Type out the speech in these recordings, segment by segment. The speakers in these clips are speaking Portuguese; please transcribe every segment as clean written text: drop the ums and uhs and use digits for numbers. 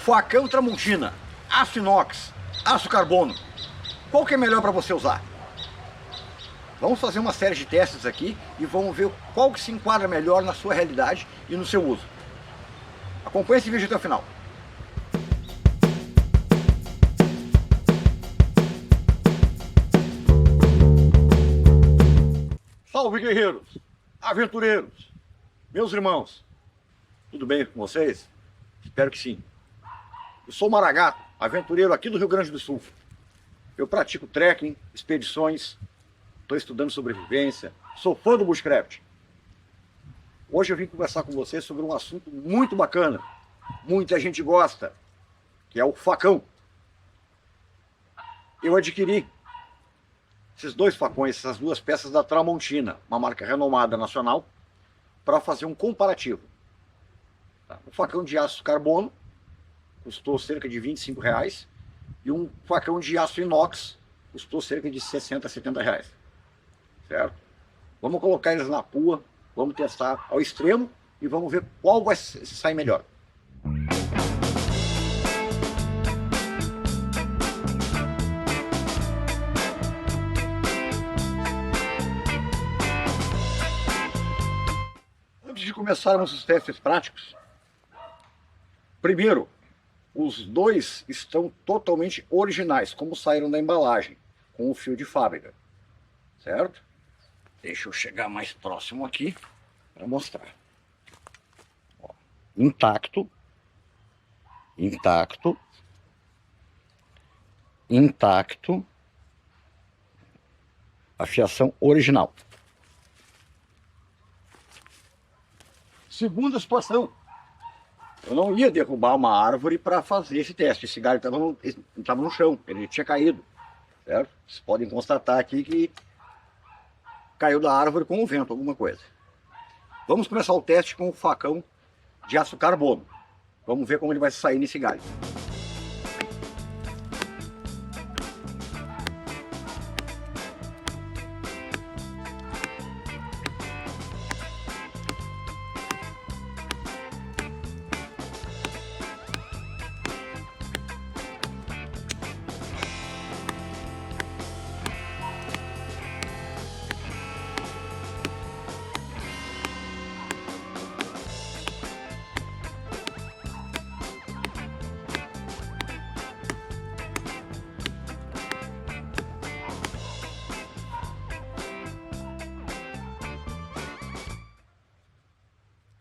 Facão Tramontina, aço inox, aço carbono. Qual que é melhor para você usar? Vamos fazer uma série de testes aqui e vamos ver qual que se enquadra melhor na sua realidade e no seu uso. Acompanhe esse vídeo até o final. Salve, guerreiros, aventureiros, meus irmãos. Tudo bem com vocês? Espero que sim. Eu sou o Maragato, aventureiro aqui do Rio Grande do Sul. Eu pratico trekking, expedições, estou estudando sobrevivência, sou fã do bushcraft. Hoje eu vim conversar com vocês sobre um assunto muito bacana, muita gente gosta, que é o facão. Eu adquiri esses dois facões, essas duas peças da Tramontina, uma marca renomada nacional, para fazer um comparativo. Um facão de aço carbono custou cerca de R$25 e um facão de aço inox custou cerca de R$60, R$70. Certo? Vamos colocar eles na pua, vamos testar ao extremo e vamos ver qual vai sair melhor. Antes de começarmos os testes práticos, primeiro, os dois estão totalmente originais, como saíram da embalagem, com o fio de fábrica, certo? Deixa eu chegar mais próximo aqui para mostrar. Ó, intacto, intacto, intacto, a fiação original. Segunda situação. Eu não ia derrubar uma árvore para fazer esse teste. Esse galho estava no chão, ele tinha caído. Certo? Vocês podem constatar aqui que caiu da árvore com o vento, alguma coisa. Vamos começar o teste com o facão de aço carbono. Vamos ver como ele vai sair nesse galho.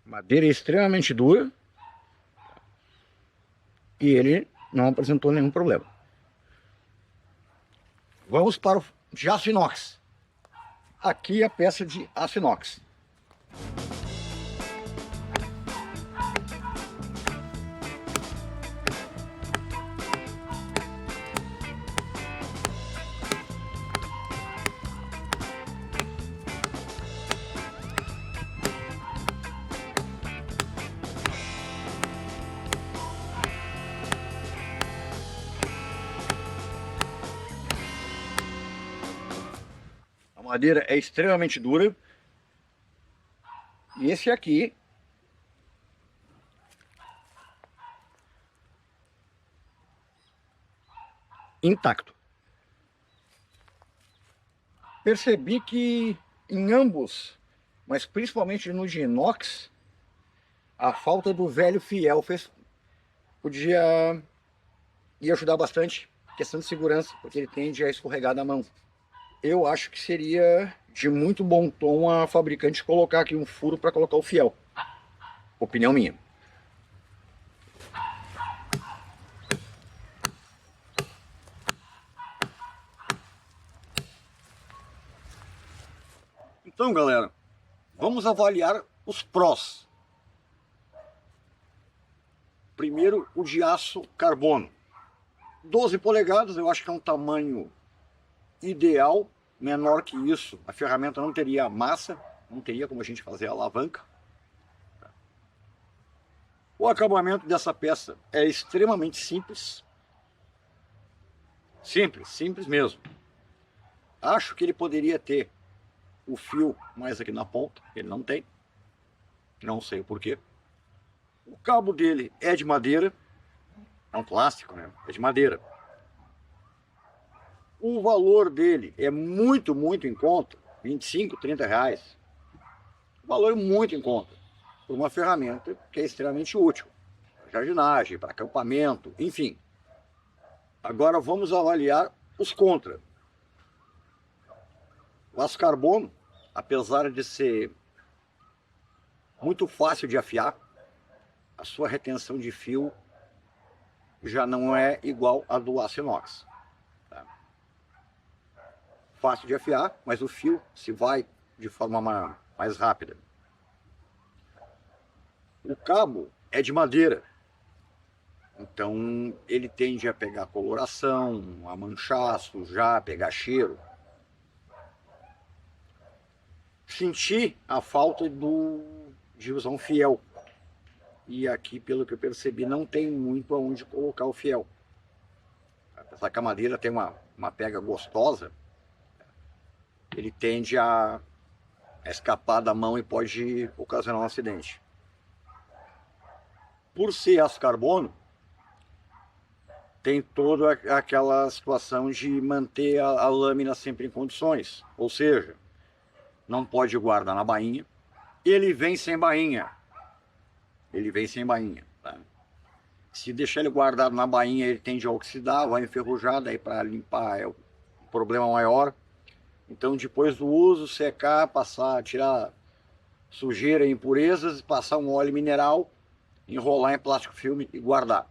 Madeira extremamente dura e ele não apresentou nenhum problema. Vamos para o de aço inox. Aqui a peça de aço inox. A madeira é extremamente dura. E esse aqui intacto. Percebi que em ambos, mas principalmente no de inox, a falta do velho fiel podia ajudar bastante a questão de segurança, porque ele tende a escorregar da mão. Eu acho que seria de muito bom tom a fabricante colocar aqui um furo para colocar o fiel. Opinião minha. Então, galera, vamos avaliar os prós. Primeiro, o de aço carbono. 12 polegadas, eu acho que é um tamanho ideal. Menor que isso, a ferramenta não teria massa, não teria como a gente fazer a alavanca. O acabamento dessa peça é extremamente simples. Simples mesmo. Acho que ele poderia ter o fio mais aqui na ponta, ele não tem. Não sei o porquê. O cabo dele é de madeira. é um plástico, né? É de madeira. O valor dele é muito, muito em conta, 25, 30 reais. O valor é muito em conta, por uma ferramenta que é extremamente útil. Para jardinagem, para acampamento, enfim. Agora vamos avaliar os contra. O aço carbono, apesar de ser muito fácil de afiar, a sua retenção de fio já não é igual a do aço inox. Tá? Fácil de afiar, mas o fio se vai de forma mais rápida. O cabo é de madeira, então ele tende a pegar coloração, a manchar, sujar, pegar cheiro. Senti a falta de usar um fiel. E aqui, pelo que eu percebi, não tem muito aonde colocar o fiel. Apesar que a madeira tem uma pega gostosa, ele tende a escapar da mão e pode ocasionar um acidente. Por ser aço carbono, tem toda aquela situação de manter a lâmina sempre em condições. Ou seja, não pode guardar na bainha. Ele vem sem bainha. Ele vem sem bainha. Tá? Se deixar ele guardado na bainha, ele tende a oxidar, vai enferrujar, daí para limpar é o problema maior. Então, depois do uso, secar, passar, tirar sujeira e impurezas, passar um óleo mineral, enrolar em plástico filme e guardar.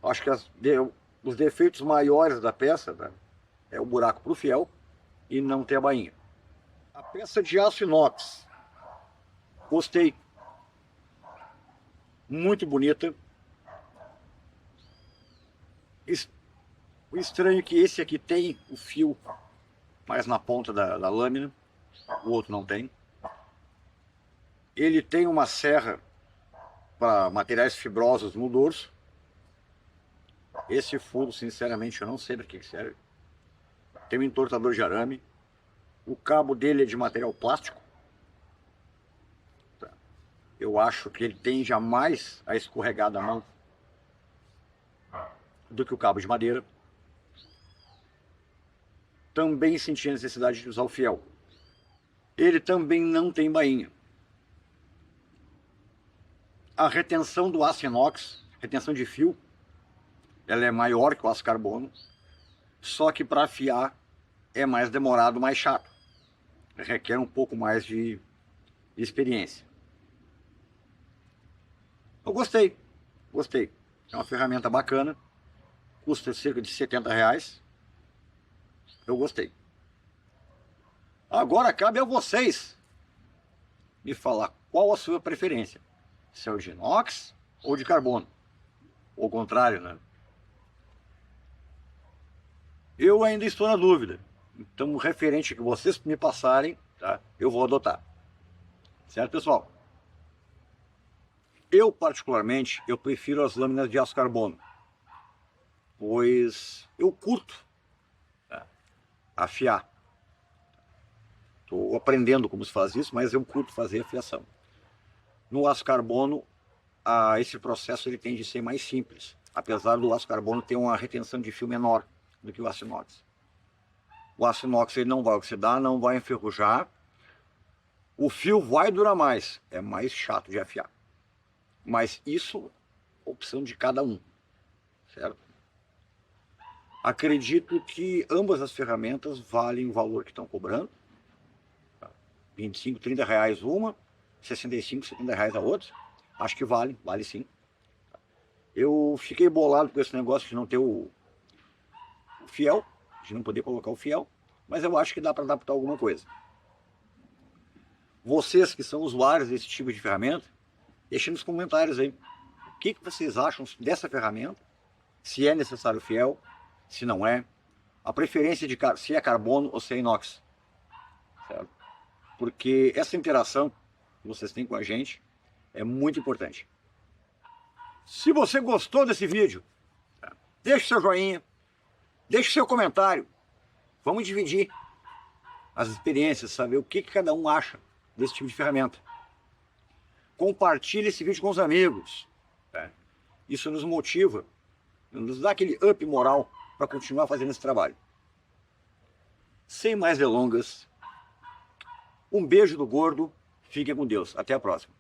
Acho que os defeitos maiores da peça, tá, é o buraco para o fiel e não ter a bainha. A peça de aço inox, gostei. Muito bonita. O estranho é que esse aqui tem o fio mais na ponta da lâmina, o outro não tem. Ele tem uma serra para materiais fibrosos no dorso. Esse furo, sinceramente, eu não sei para que serve. Tem um entortador de arame. O cabo dele é de material plástico. Eu acho que ele tende a mais a escorregar da mão do que o cabo de madeira. Também senti a necessidade de usar o fiel. Ele também não tem bainha. A retenção do aço inox, retenção de fio, ela é maior que o aço carbono, só que para afiar é mais demorado, mais chato. Requer um pouco mais de experiência. Eu gostei, gostei. É uma ferramenta bacana, custa cerca de 70 reais. Eu gostei. Agora cabe a vocês me falar qual a sua preferência. Se é o de inox ou de carbono. Ou o contrário, né? Eu ainda estou na dúvida. Então, o referente que vocês me passarem, tá, eu vou adotar. Certo, pessoal? Eu, particularmente, eu prefiro as lâminas de aço carbono. Pois eu curto, tá, afiar. Estou aprendendo como se faz isso, mas eu curto fazer a fiação. No aço carbono, esse processo ele tende a ser mais simples. Apesar do aço carbono ter uma retenção de fio menor do que o aço inox. O aço inox ele não vai oxidar, não vai enferrujar. O fio vai durar mais, é mais chato de afiar. Mas isso é opção de cada um, certo? Acredito que ambas as ferramentas valem o valor que estão cobrando. 25, 30 reais uma, 65, 70 reais a outra. Acho que vale sim. Eu fiquei bolado com esse negócio de não ter o fiel, de não poder colocar o fiel, mas eu acho que dá para adaptar alguma coisa. Vocês que são usuários desse tipo de ferramenta, deixem nos comentários aí o que vocês acham dessa ferramenta, se é necessário fiel, se não é, a preferência de se é carbono ou se é inox, certo? Porque essa interação que vocês têm com a gente é muito importante. Se você gostou desse vídeo, deixe seu joinha, deixe seu comentário, vamos dividir as experiências, saber o que cada um acha desse tipo de ferramenta. Compartilhe esse vídeo com os amigos. Isso nos motiva, nos dá aquele up moral para continuar fazendo esse trabalho. Sem mais delongas, um beijo do gordo, fiquem com Deus, até a próxima.